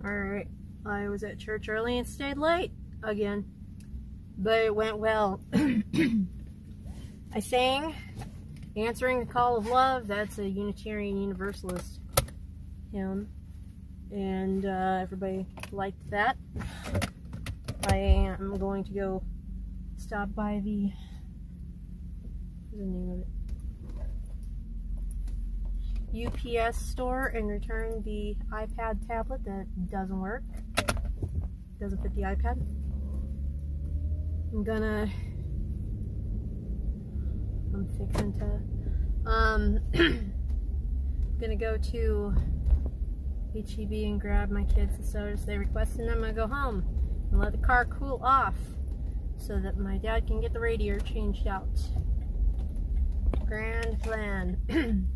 Alright, I was at church early and stayed late again, but it went well. I sang Answering the Call of Love. That's a Unitarian Universalist hymn, and everybody liked that. I am going to go stop by the, what's the name of it? UPS store and return the iPad tablet that doesn't work. Doesn't fit the iPad. I'm fixing to gonna go to HEB and grab my kids the sodas they requested, and I'm gonna go home and let the car cool off so that my dad can get the radiator changed out. Grand plan.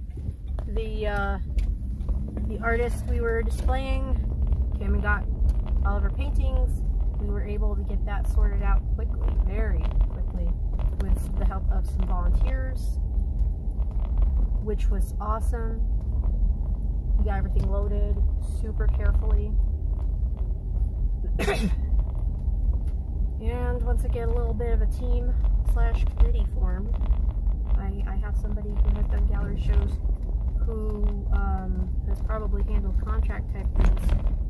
The artist we were displaying came and got all of our paintings. We were able to get that sorted out quickly, very quickly, with the help of some volunteers, which was awesome. We got everything loaded super carefully. And once I get a little bit of a team slash committee formed, I have somebody who has done gallery shows who has probably handled contract type things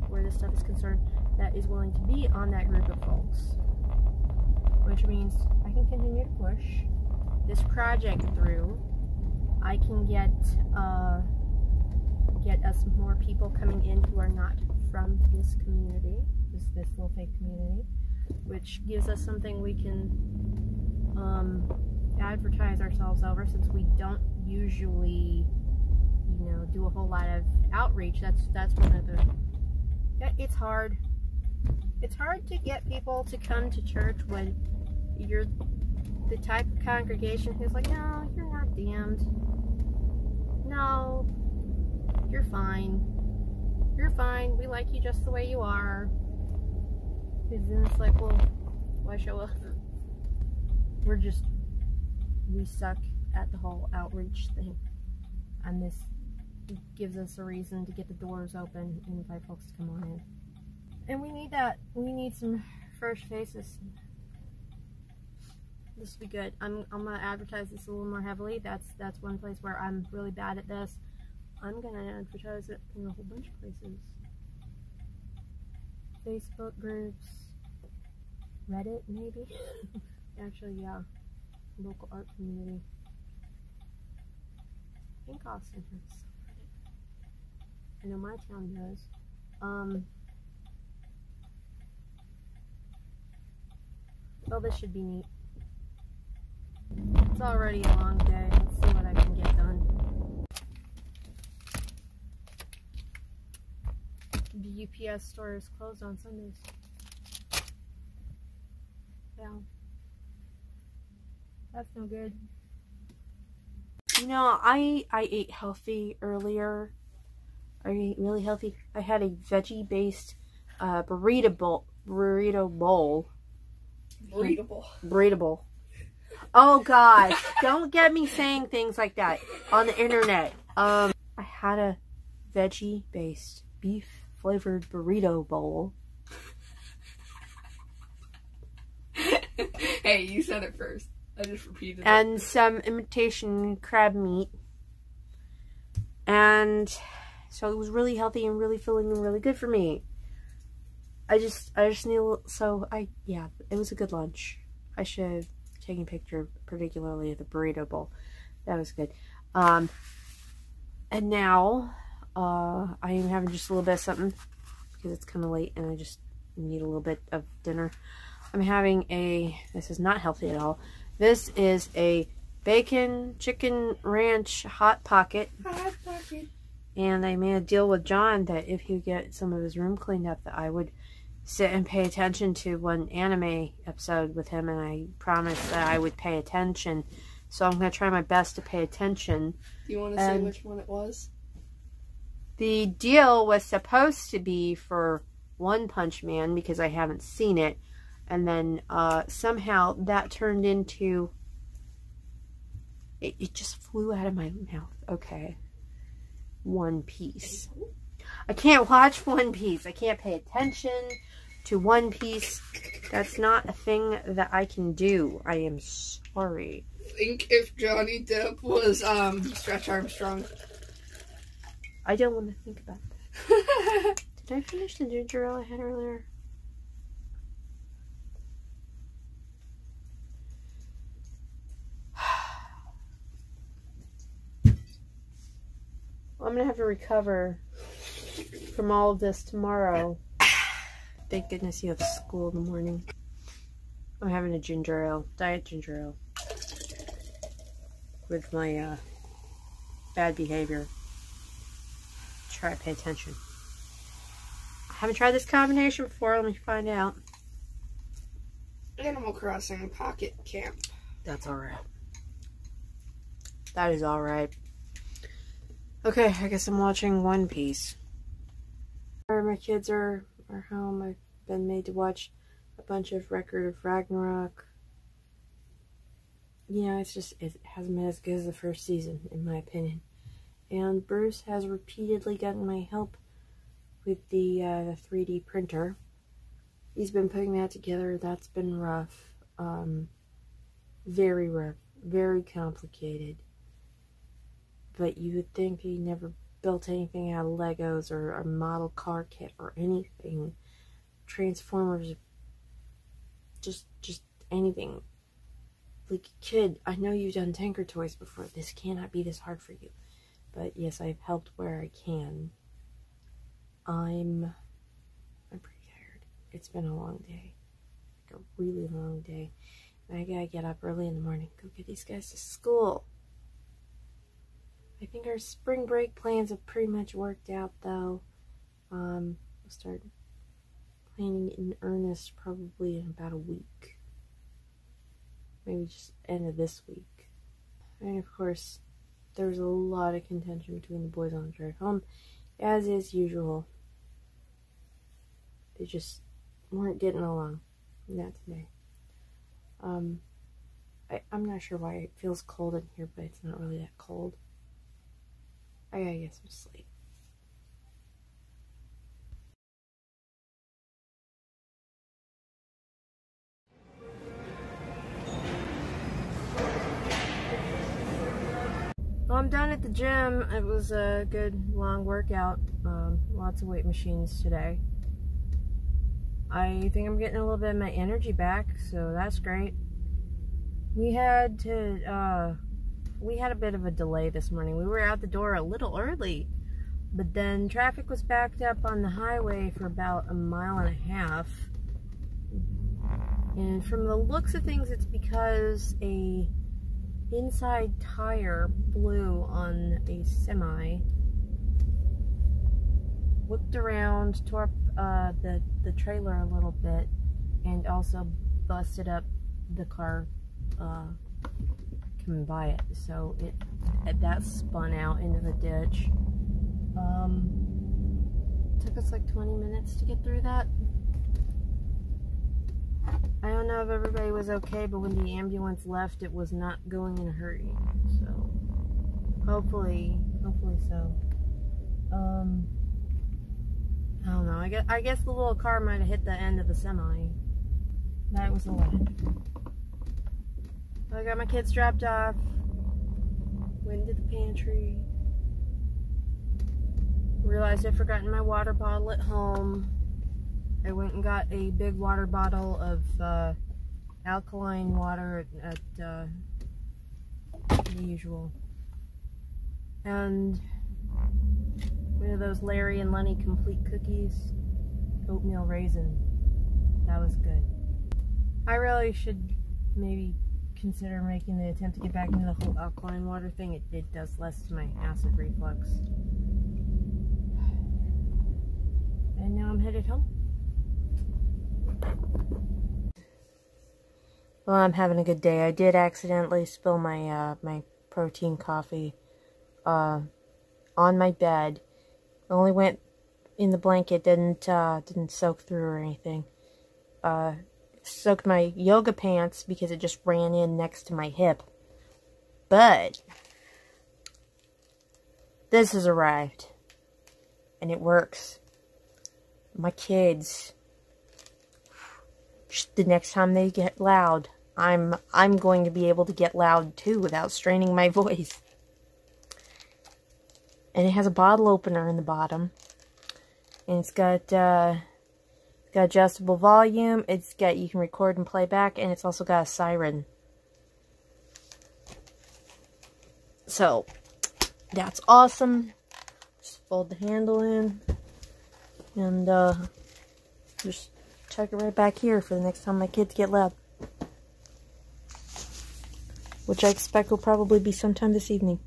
where this stuff is concerned, that is willing to be on that group of folks. Which means I can continue to push this project through. I can get us more people coming in who are not from this community, this little fake community, which gives us something we can advertise ourselves over, since we don't usually, you know, do a whole lot of outreach. That's one of the, it's hard. It's hard to get people to come to church when you're the type of congregation who's like, no, you're not damned. No, you're fine. You're fine. We like you just the way you are. Because then it's like, well, why show up? We suck at the whole outreach thing. And this gives us a reason to get the doors open and invite folks to come on in. And we need that. We need some fresh faces. This will be good. I'm gonna advertise this a little more heavily. That's one place where I'm really bad at this. I'm gonna advertise it in a whole bunch of places. Facebook groups, Reddit maybe. Actually, yeah, local art community. I think Austin has some Reddit. I know my town does. Well, this should be neat. It's already a long day. Let's see what I can get done. The UPS store is closed on Sundays. Yeah. That's no good. You know, I ate healthy earlier. I ate really healthy. I had a veggie-based burrito bowl. Breedable. Oh gosh, don't get me saying things like that on the internet. I had a veggie-based beef-flavored burrito bowl. Hey, you said it first. I just repeated it. And some imitation crab meat. And so it was really healthy and really filling and really good for me. I just need a little, yeah, it was a good lunch. I should have taken a picture, particularly of the burrito bowl. That was good. And now, I am having just a little bit of something, because it's kind of late and I just need a little bit of dinner. I'm having this is not healthy at all. This is a bacon chicken ranch hot pocket. Hot pocket. And I made a deal with John that if he would get some of his room cleaned up, that I would sit and pay attention to one anime episode with him, and I promised that I would pay attention. So I'm going to try my best to pay attention. Do you want to say which one it was? The deal was supposed to be for One Punch Man, because I haven't seen it. And then somehow that turned into... It just flew out of my mouth. Okay. One Piece. I can't watch One Piece. I can't pay attention to One Piece. That's not a thing that I can do. I am sorry. Think if Johnny Depp was Stretch Armstrong. I don't want to think about that. Did I finish the ginger ale I had earlier? Well, I'm going to have to recover from all of this tomorrow. Thank goodness you have school in the morning. I'm having a ginger ale, diet ginger ale. With my bad behavior. Try to pay attention. I haven't tried this combination before. Let me find out. Animal Crossing Pocket Camp. That's alright. That is alright. Okay, I guess I'm watching One Piece. My kids are home. I've been made to watch a bunch of Record of Ragnarok. Yeah, it hasn't been as good as the first season, in my opinion. And Bruce has repeatedly gotten my help with the 3D printer. He's been putting that together. That's been rough. Very rough. Very complicated. But you would think he never built anything out of Legos or a model car kit or anything. Transformers. Just anything. Like, kid, I know you've done Tinker Toys before. This cannot be this hard for you. But yes, I've helped where I can. I'm pretty tired. It's been a long day. Like a really long day. And I gotta get up early in the morning. Go get these guys to school. I think our spring break plans have pretty much worked out, though. We'll start planning in earnest probably in about a week. Maybe just end of this week. And of course, there was a lot of contention between the boys on the drive home, as is usual. They just weren't getting along. Not today. I'm not sure why it feels cold in here, but it's not really that cold. I gotta get some sleep. Well, I'm done at the gym. It was a good long workout. Lots of weight machines today. I think I'm getting a little bit of my energy back, so that's great. We had a bit of a delay this morning. We were out the door a little early, but then traffic was backed up on the highway for about 1.5 miles. And from the looks of things, it's because a inside tire blew on a semi, whipped around, tore up the trailer a little bit, and also busted up the car coming by it. So that spun out into the ditch. Took us like 20 minutes to get through that. I don't know if everybody was okay, but when the ambulance left, it was not going in a hurry. So hopefully so. I don't know. I guess the little car might have hit the end of the semi. That was a lot. I got my kids dropped off. Went into the pantry. Realized I'd forgotten my water bottle at home. I went and got a big water bottle of alkaline water at the usual. And one of those Larry and Lenny complete cookies. Oatmeal raisin. That was good. I really should maybe consider making the attempt to get back into the whole alkaline water thing. It does less to my acid reflux. And now I'm headed home. Well, I'm having a good day. I did accidentally spill my my protein coffee on my bed. It only went in the blanket, didn't soak through or anything. Soaked my yoga pants because it just ran in next to my hip. But this has arrived. and it works. My kids, the next time they get loud, I'm going to be able to get loud too without straining my voice. And it has a bottle opener in the bottom, and it's got adjustable volume. It's got, you can record and play back, and it's also got a siren. So that's awesome. Just fold the handle in and just tuck it right back here for the next time my kids get loud, which I expect will probably be sometime this evening.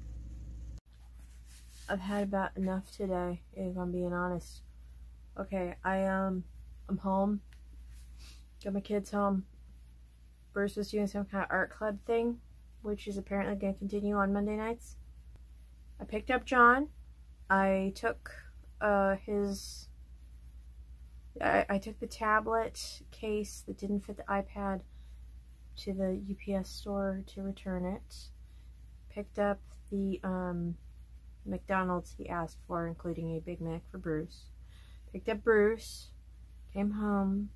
I've had about enough today, if I'm being honest. Okay, I'm home. Got my kids home. Bruce was doing some kind of art club thing, which is apparently going to continue on Monday nights. I picked up John. I took I took the tablet case that didn't fit the iPad to the UPS store to return it. Picked up the McDonald's he asked for, including a Big Mac for Bruce. Picked up Bruce, came home,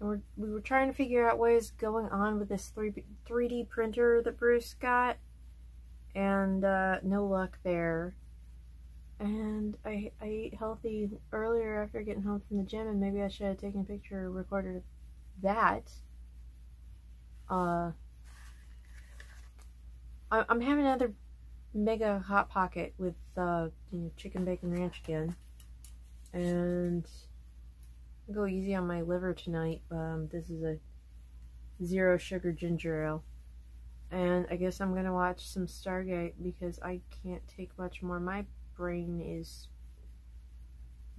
and we were trying to figure out what is going on with this 3D printer that Bruce got, and no luck there. And I ate healthy earlier after getting home from the gym, and maybe I should have taken a picture or recorded that. I'm having another mega hot pocket with chicken bacon ranch again, and I'll go easy on my liver tonight. This is a 0 sugar ginger ale, and I guess I'm gonna watch some Stargate because I can't take much more. My brain is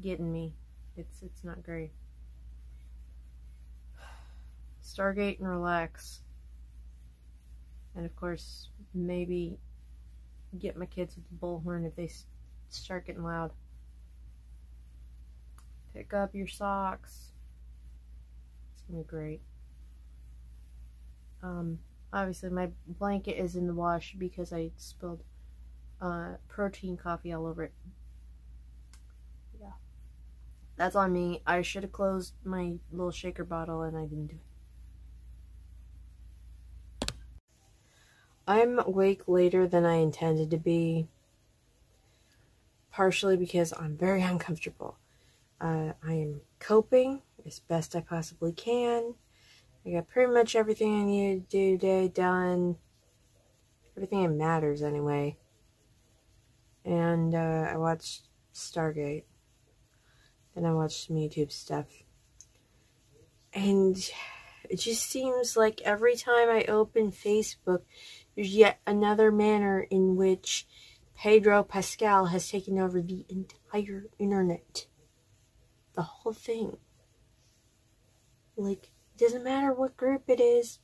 getting me. It's not great. Stargate and relax, and of course maybe get my kids with the bullhorn if they start getting loud. Pick up your socks. It's gonna be great. Obviously my blanket is in the wash because I spilled protein coffee all over it. Yeah, that's on me. I should have closed my little shaker bottle, and I didn't do it. I'm awake later than I intended to be, partially because I'm very uncomfortable. I am coping as best I possibly can. I got pretty much everything I needed to do today done. Everything that matters, anyway. And I watched Stargate. Then I watched some YouTube stuff. And it just seems like every time I open Facebook, there's yet another manner in which Pedro Pascal has taken over the entire internet. The whole thing. Like, it doesn't matter what group it is.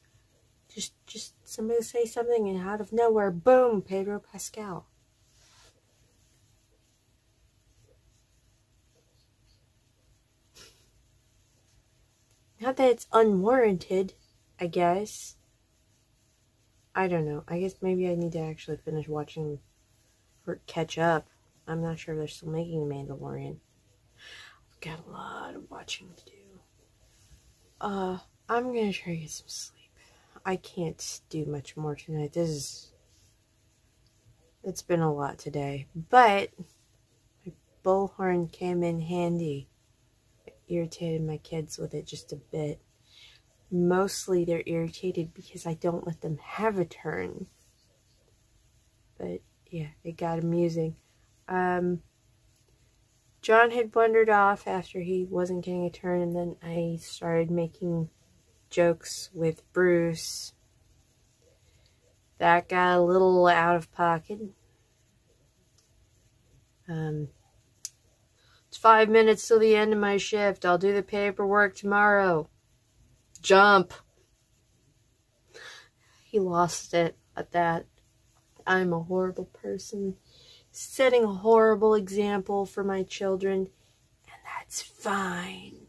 Just somebody say something, and out of nowhere, boom, Pedro Pascal. Not that it's unwarranted, I guess. I don't know. I guess maybe I need to actually finish watching or catch up. I'm not sure if they're still making Mandalorian. I've got a lot of watching to do. I'm gonna try to get some sleep. I can't do much more tonight. It's been a lot today. But my bullhorn came in handy. Irritated my kids with it just a bit. Mostly they're irritated because I don't let them have a turn. But yeah, it got amusing. John had wandered off after he wasn't getting a turn, and then I started making jokes with Bruce. That got a little out of pocket. It's 5 minutes till the end of my shift. I'll do the paperwork tomorrow. Jump. He lost it at that. I'm a horrible person, setting a horrible example for my children, and that's fine.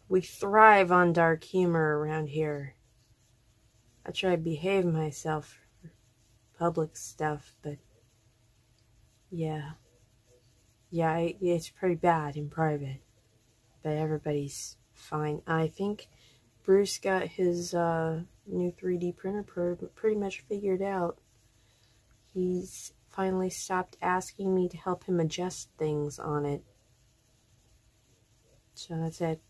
We thrive on dark humor around here. I try to behave myself for public stuff, but yeah. Yeah, it's pretty bad in private, but everybody's fine. I think Bruce got his new 3D printer pretty much figured out. He's finally stopped asking me to help him adjust things on it. So that's it.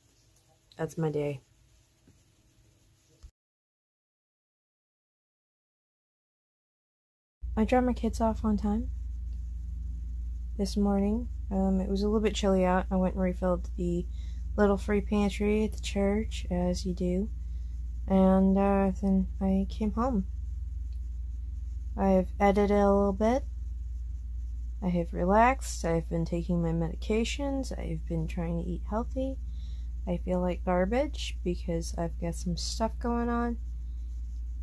That's my day. I dropped my kids off on time this morning. It was a little bit chilly out. I went and refilled the little free pantry at the church, as you do. And then I came home. I've edited a little bit. I have relaxed. I've been taking my medications. I've been trying to eat healthy. I feel like garbage because I've got some stuff going on.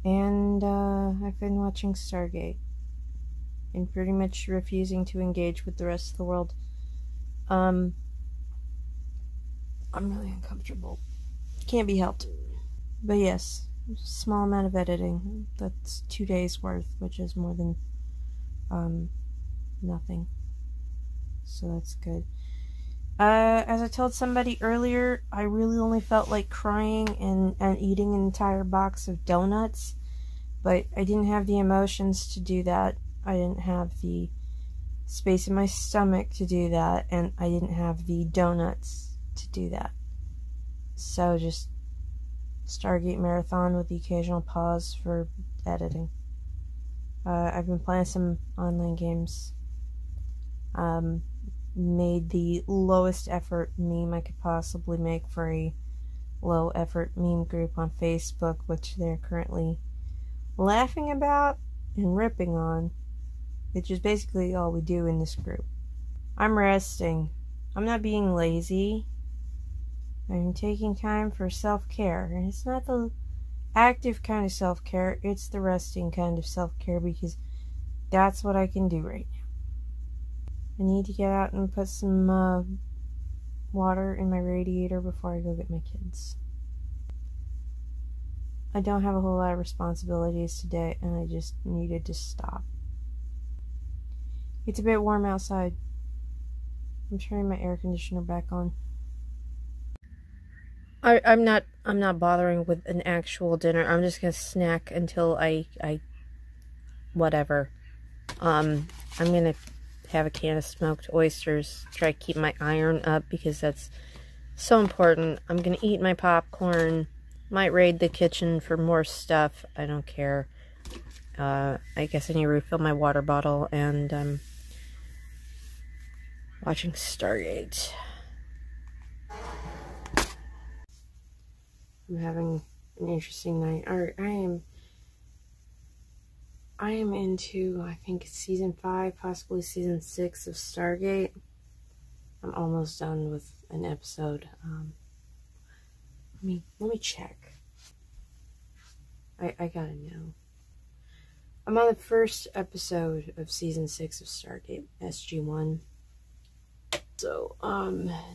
And I've been watching Stargate and pretty much refusing to engage with the rest of the world. I'm really uncomfortable. Can't be helped. But yes, small amount of editing. That's 2 days worth, which is more than nothing. So that's good. As I told somebody earlier, I really only felt like crying and eating an entire box of donuts, but I didn't have the emotions to do that. I didn't have the space in my stomach to do that, and I didn't have the donuts to do that. So just Stargate marathon with the occasional pause for editing. I've been playing some online games. Made the lowest effort meme I could possibly make for a low effort meme group on Facebook, which they're currently laughing about and ripping on, which is basically all we do in this group. I'm resting. I'm not being lazy. I'm taking time for self-care. And it's not the active kind of self-care, it's the resting kind of self-care, because that's what I can do right now. I need to get out and put some water in my radiator before I go get my kids. I don't have a whole lot of responsibilities today, and I just needed to stop. It's a bit warm outside. I'm turning my air conditioner back on. I'm not bothering with an actual dinner. I'm just gonna snack until I whatever. I'm gonna have a can of smoked oysters. Try to keep my iron up because that's so important. I'm gonna eat my popcorn. Might raid the kitchen for more stuff. I don't care. I guess I need to refill my water bottle, and I'm watching Stargate. I'm having an interesting night. I am into, I think, season 5, possibly season 6 of Stargate. I'm almost done with an episode. Let me check. I gotta know. I'm on the first episode of season 6 of Stargate, SG-1. So,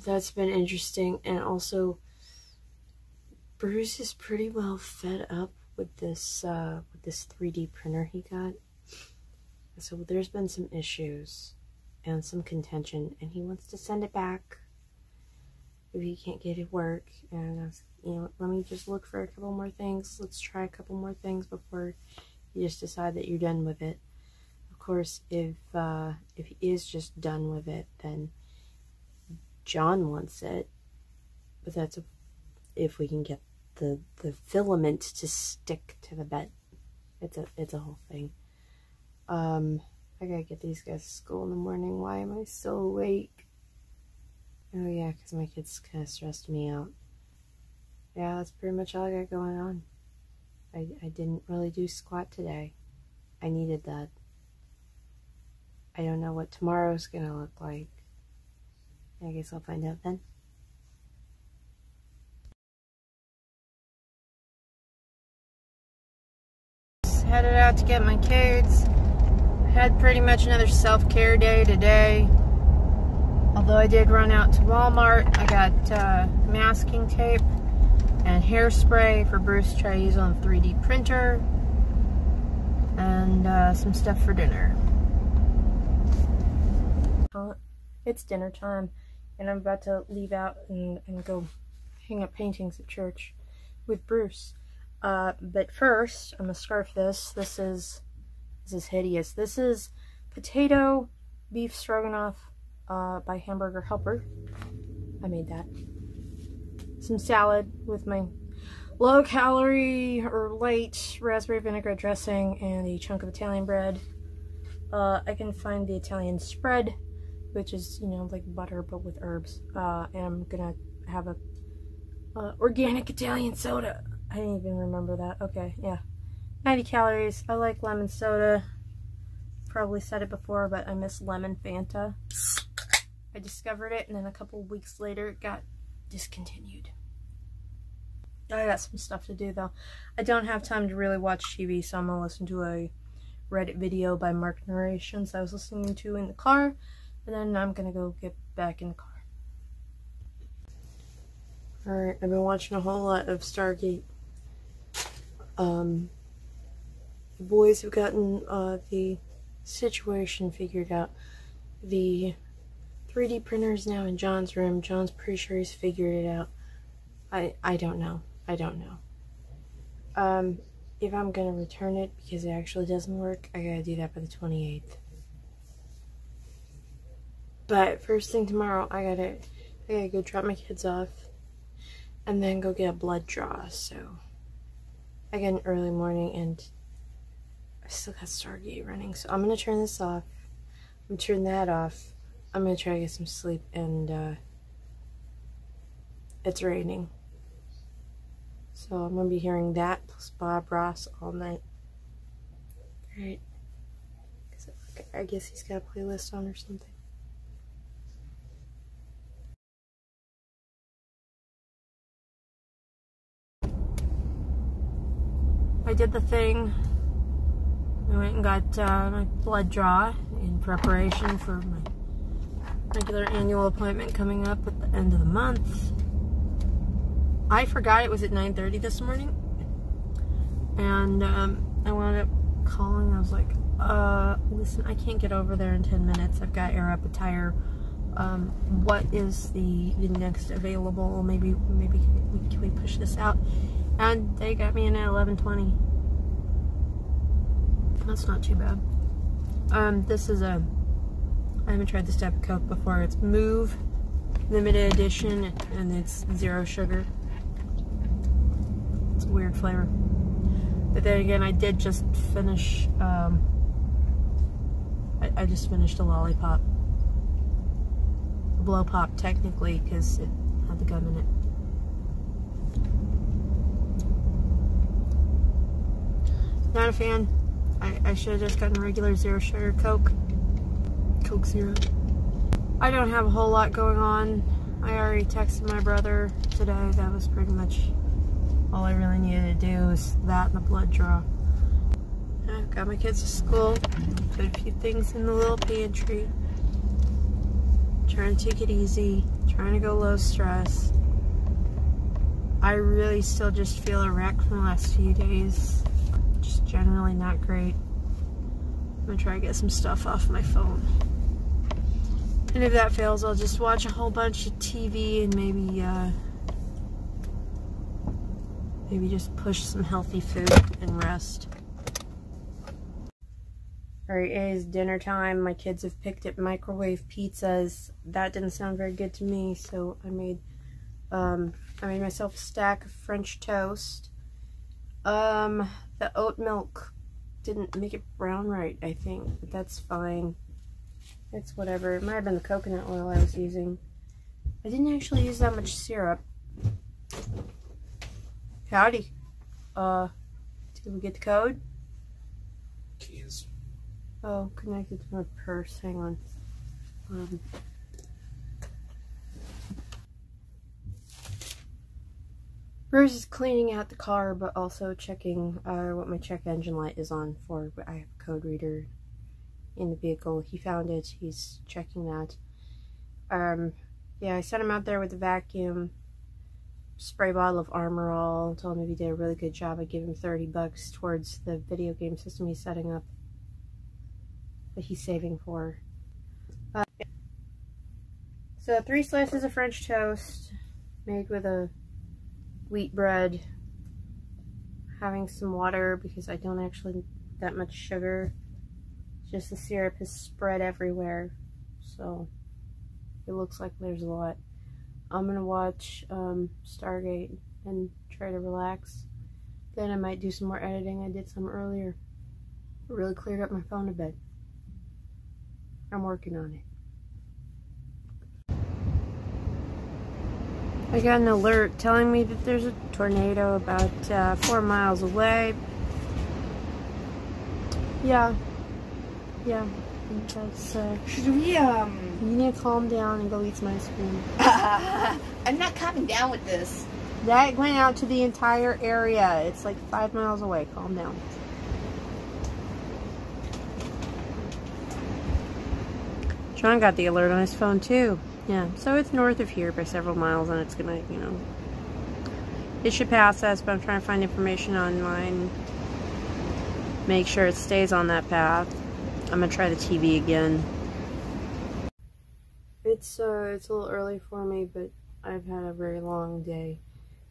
that's been interesting, and also Bruce is pretty well fed up with this 3D printer he got. So there's been some issues and some contention, and he wants to send it back if he can't get it work. And I was, let me just look for a couple more things. Let's try a couple more things before you just decide that you're done with it. Of course, if he is just done with it, then John wants it, but that's if we can get the filament to stick to the bed. It's a whole thing. I gotta get these guys to school in the morning. Why am I so awake? Oh yeah, because my kids kind of stressed me out. Yeah, that's pretty much all I got going on. I didn't really do squat today. I needed that. I don't know what tomorrow's gonna look like. I guess I'll find out then. Headed out to get my kids. Had pretty much another self-care day today. Although I did run out to Walmart. I got masking tape and hairspray for Bruce to try to use on the 3D printer. And some stuff for dinner. It's dinner time, and I'm about to leave out and go hang up paintings at church with Bruce. But first, I'm gonna scarf this. This is hideous. This is potato beef stroganoff by Hamburger Helper. I made that. Some salad with my low-calorie or light raspberry vinaigrette dressing and a chunk of Italian bread. I can find the Italian spread, which is, you know, like butter but with herbs. And I'm gonna have a organic Italian soda. I didn't even remember that. Okay, yeah. 90 calories. I like lemon soda. Probably said it before, but I miss lemon Fanta. I discovered it, and then a couple weeks later it got discontinued. I got some stuff to do, though. I don't have time to really watch TV, so I'm gonna listen to a Reddit video by Mark Narrations I was listening to in the car, and then I'm gonna go get back in the car. Alright, I've been watching a whole lot of Stargate. The boys have gotten the situation figured out. The 3D printer is now in John's room. John's pretty sure he's figured it out. I don't know. I don't know. If I'm gonna return it because it actually doesn't work, I gotta do that by the 28th. But first thing tomorrow, I gotta go drop my kids off and then go get a blood draw. So I get an early morning and I still got Stargate running. So I'm gonna turn this off. I'm gonna turn that off. I'm gonna try to get some sleep, and it's raining. So I'm gonna be hearing that plus Bob Ross all night. Right. I guess he's got a playlist on or something. I did the thing. I went and got my blood draw in preparation for my regular annual appointment coming up at the end of the month. I forgot it was at 9:30 this morning, and I wound up calling. I was like, listen, I can't get over there in 10 minutes. I've got to air up a tire. What is the next available? Maybe can we push this out? And they got me in at 11:20. That's not too bad. This is I haven't tried this type of Coke before. It's Move limited edition, and it's 0 sugar. It's a weird flavor. But then again, I did just finish, I just finished a lollipop. A blow pop, technically, because it had the gum in it. Not a fan. I should have just gotten regular 0 sugar Coke. Coke Zero. I don't have a whole lot going on. I already texted my brother today. That was pretty much all I really needed to do, was that and the blood draw. I've got my kids to school. Put a few things in the little pantry. Trying to take it easy. Trying to go low stress. I really still just feel a wreck from the last few days. Just generally not great. I'm gonna try to get some stuff off my phone. And if that fails, I'll just watch a whole bunch of TV and maybe just push some healthy food and rest. Alright, it is dinner time. My kids have picked up microwave pizzas. That didn't sound very good to me, so I made myself a stack of French toast. The oat milk didn't make it brown right, I think, but that's fine. It's whatever. It might have been the coconut oil I was using. I didn't actually use that much syrup. Howdy. Did we get the code? Keys. Oh, connected to my purse. Hang on. Bruce is cleaning out the car, but also checking what my check engine light is on for. I have a code reader in the vehicle. He found it. He's checking that. Yeah, I sent him out there with the vacuum, spray bottle of Armor All. Told him if he did a really good job, I'd give him $30 towards the video game system he's setting up, that he's saving for. So 3 slices of French toast made with a wheat bread. Having some water because I don't actually need that much sugar. Just the syrup is spread everywhere. So it looks like there's a lot. I'm gonna watch Stargate and try to relax. Then I might do some more editing. I did some earlier. It really cleared up my phone a bit. I'm working on it. I got an alert telling me that there's a tornado about 4 miles away. Yeah. That's, Should we, you need to calm down and go eat some ice cream. I'm not coming down with this. That went out to the entire area. It's like 5 miles away. Calm down. John got the alert on his phone too. Yeah, so it's north of here by several miles, and it's gonna, you know, it should pass us, but I'm trying to find information online. Make sure it stays on that path. I'm gonna try the TV again. It's a little early for me, but I've had a very long day,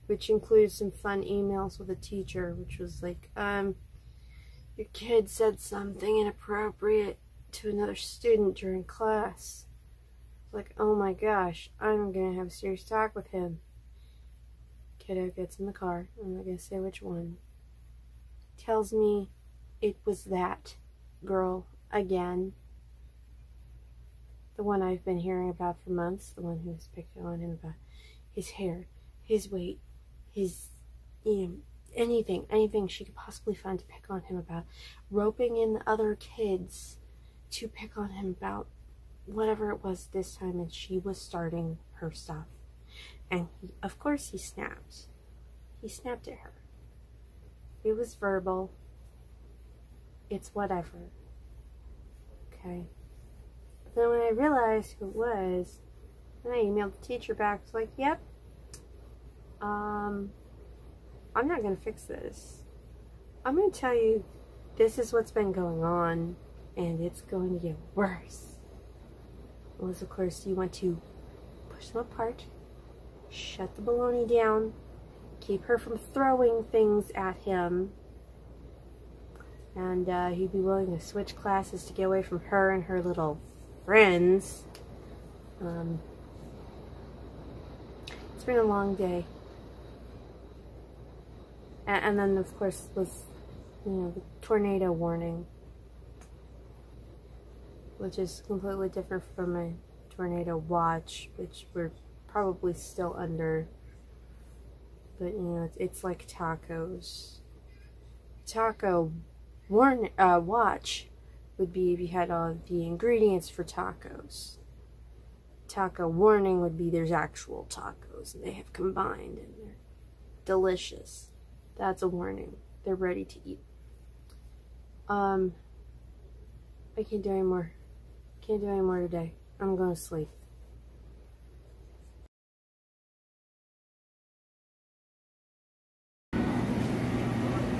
which includes some fun emails with a teacher, which was like, your kid said something inappropriate to another student during class. Like, oh my gosh, I'm gonna have a serious talk with him. Kiddo gets in the car, I'm not gonna say which one. Tells me it was that girl again. The one I've been hearing about for months, the one who was picking on him about his hair, his weight, his, you know, anything she could possibly find to pick on him about. Roping in the other kids to pick on him about whatever it was this time, and she was starting her stuff. And he, of course he snapped. He snapped at her. It was verbal. It's whatever. Okay. But then when I realized who it was, then I emailed the teacher back. I was like, yep. I'm not going to fix this. I'm going to tell you this is what's been going on, and it's going to get worse. Was, of course, you want to push them apart, shut the baloney down, keep her from throwing things at him, and he'd be willing to switch classes to get away from her and her little friends. It's been a long day. And then, of course, was, you know, the tornado warning, which is completely different from a tornado watch, which we're probably still under. But, you know, it's like tacos. Taco watch would be if you had all the ingredients for tacos. Taco warning would be there's actual tacos, and they have combined, and they're delicious. That's a warning. They're ready to eat. I can't do any more. Can't do any more today. I'm going to sleep.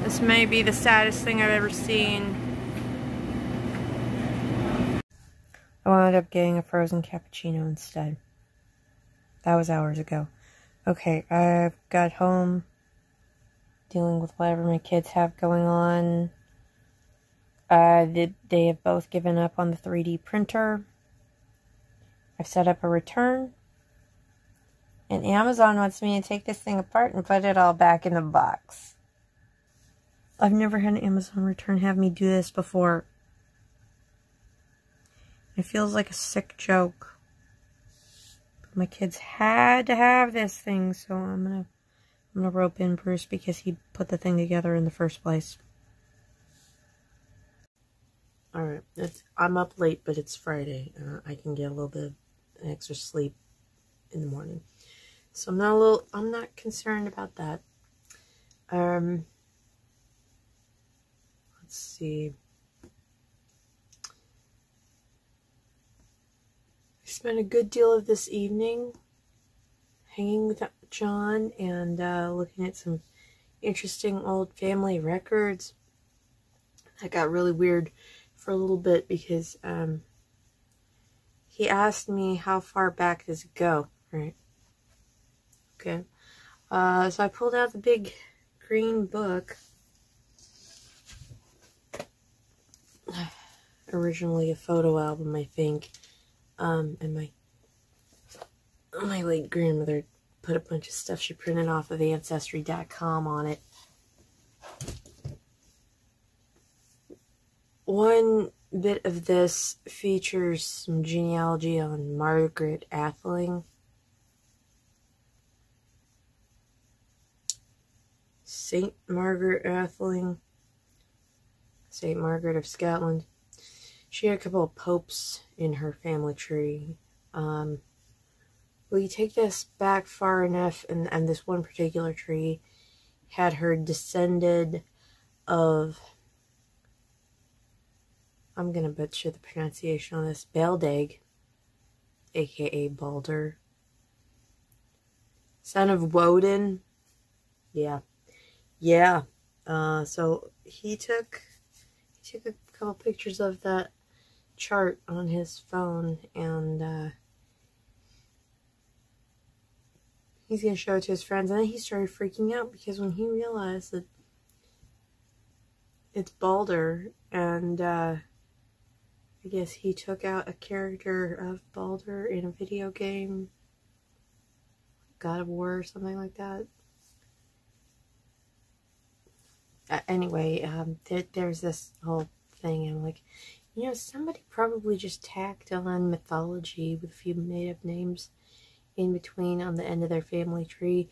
This may be the saddest thing I've ever seen. I wound up getting a frozen cappuccino instead. That was hours ago. Okay, I've got home, dealing with whatever my kids have going on. They have both given up on the 3D printer. I've set up a return. And Amazon wants me to take this thing apart and put it all back in the box. I've never had an Amazon return have me do this before. It feels like a sick joke. But my kids had to have this thing, so I'm gonna rope in Bruce because he put the thing together in the first place. Alright, I'm up late, but it's Friday. I can get a little bit of extra sleep in the morning. So I'm not concerned about that. Let's see. I spent a good deal of this evening hanging with John and looking at some interesting old family records. That got really weird for a little bit because he asked me how far back does it go, right? Okay. So I pulled out the big green book. Originally a photo album, I think. And my late grandmother put a bunch of stuff she printed off of Ancestry.com on it. One bit of this features some genealogy on Margaret Atheling. Saint Margaret Atheling. Saint Margaret of Scotland. She had a couple of popes in her family tree. Well, you take this back far enough, and this one particular tree had her descended of, I'm going to butcher the pronunciation on this, Beldeg, aka Balder, son of Woden. Yeah. So he took a couple pictures of that chart on his phone, and he's going to show it to his friends. And then he started freaking out because when he realized that it's Balder, and I guess he took out a character of Balder in a video game, God of War or something like that. Anyway, there's this whole thing, and I'm like, you know, somebody probably just tacked on mythology with a few made-up names in between on the end of their family tree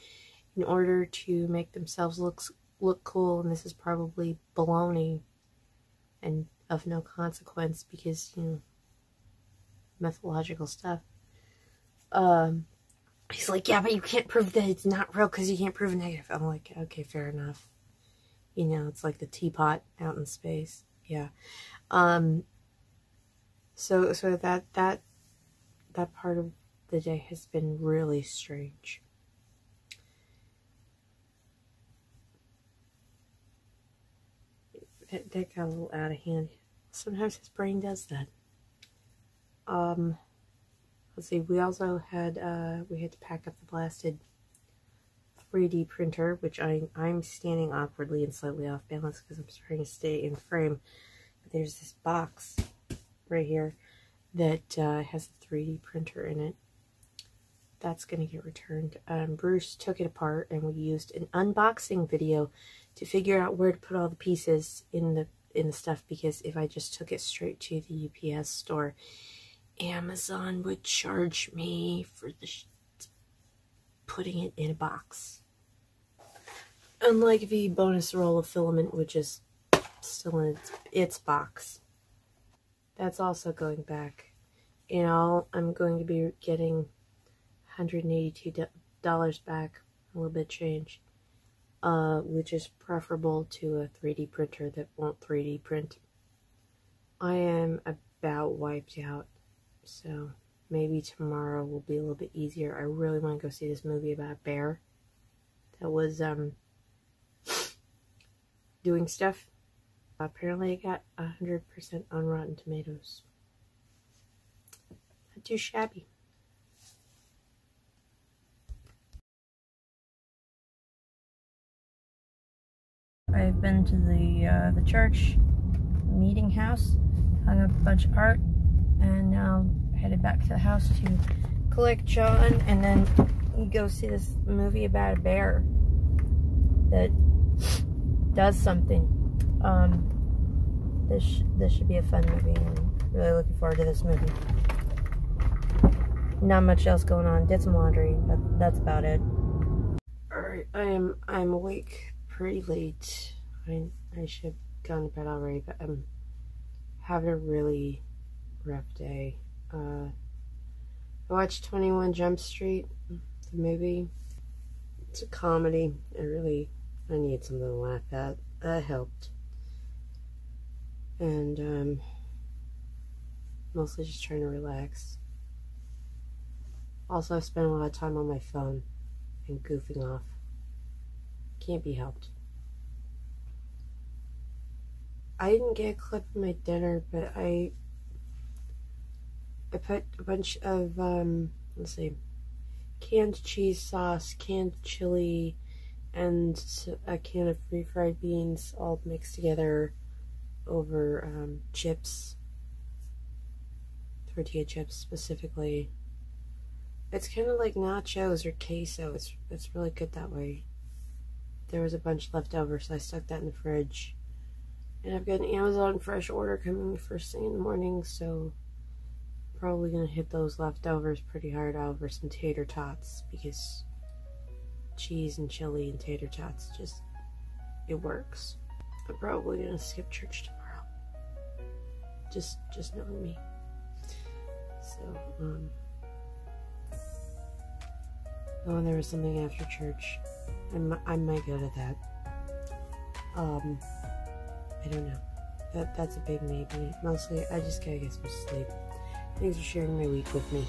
in order to make themselves look cool, and this is probably baloney and of no consequence because, you know, mythological stuff. He's like, yeah, but you can't prove that it's not real because you can't prove a negative. I'm like, okay, fair enough. You know, it's like the teapot out in space. Yeah. So that part of the day has been really strange. That got a little out of hand. Sometimes his brain does that. Let's see, we also had we had to pack up the blasted 3D printer, which I'm standing awkwardly and slightly off balance because I'm trying to stay in frame. But there's this box right here that has a 3D printer in it. That's going to get returned. Bruce took it apart, and we used an unboxing video to figure out where to put all the pieces in the stuff, because if I just took it straight to the UPS store, Amazon would charge me for putting it in a box. Unlike the bonus roll of filament, which is still in its box. That's also going back. In all, I'm going to be getting $182 back, a little bit change, which is preferable to a 3D printer that won't 3D print. I am about wiped out, so maybe tomorrow will be a little bit easier. I really want to go see this movie about a bear that was doing stuff. Apparently it got 100% on Rotten Tomatoes. Not too shabby. I've been to the church meeting house, hung up a bunch of art, and now headed back to the house to collect John, and then go see this movie about a bear that does something. This should be a fun movie. I'm really looking forward to this movie. Not much else going on. Did some laundry, but that's about it. Alright, I'm awake pretty late. I should have gone to bed already, but I'm having a really rough day. I watched 21 Jump Street, the movie. It's a comedy. I need something to laugh at. That helped. And mostly just trying to relax. Also, I've spent a lot of time on my phone and goofing off. Can't be helped. I didn't get a clip of my dinner, but I I put a bunch of, let's see, canned cheese sauce, canned chili, and a can of refried beans all mixed together over chips, tortilla chips specifically. It's kind of like nachos or queso. It's really good that way. There was a bunch left over, so I stuck that in the fridge. And I've got an Amazon fresh order coming first thing in the morning, so I'm probably gonna hit those leftovers pretty hard over some tater tots, because cheese and chili and tater tots just, it works. I'm probably gonna skip church tomorrow. Just knowing me. So, oh, there was something after church. I might go to that. I don't know. That's a big maybe. Mostly, I just gotta get some sleep. Thanks for sharing my week with me.